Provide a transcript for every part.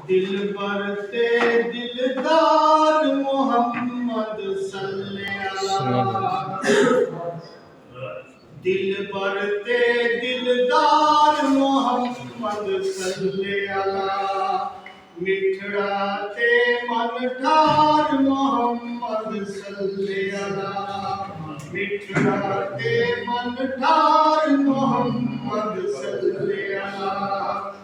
दिल बरते दिलदार मोहम्मद सल्लल्लाहु दिल बरते दिलदार मोहम्मद सल्लल्लाहु मिठड़ा ते मन ठार मोहम्मद सल्लल्लाहु मिठड़ा ते मन ठार मोहम्मद सल्लल्लाहु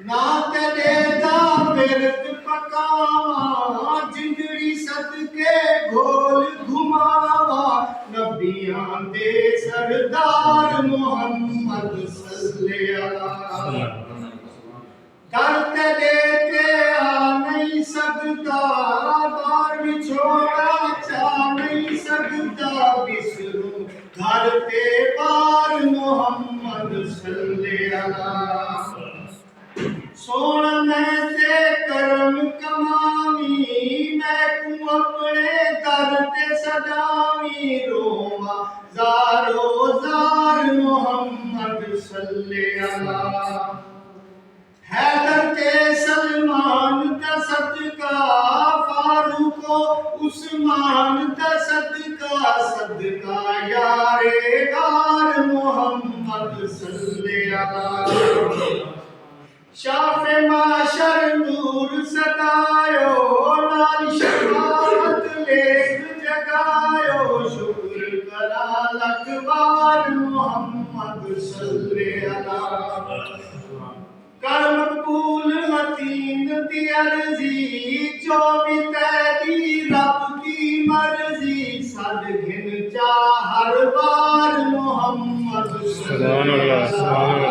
ना कदे दा बिरत पकावा जिंदड़ी सदके घोल घुमावा नबियां दे सरदार मोहम्मद सल्लल्लाहु दर कदे ते आ नहीं सकता बार विछोड़ा चा नहीं सकता बिसरू घर ते बार मोहम्मद सल्लल्लाहु सोना मैं ते करम कमावी मैं तू अपने दर ते सदावी रोवा ज़ारो ज़ार मोहम्मद सल्लल्लाहु हैदर ते सलमान दा सदका फारूको उस्मान दा सदका सदका यारे गार मोहम्मद सल्लल्लाहु शाफ़े माशर नूर सदायो नाल शफाअत लेख जगायो शुक्र करा लख बार मोहम्मद सल्लल्लाहु कर मकबूल मतीन दी अर्जी जो भी तेरी रब की मर्जी सद घिन चा हर बार मोहम्मद सल्लल्लाहु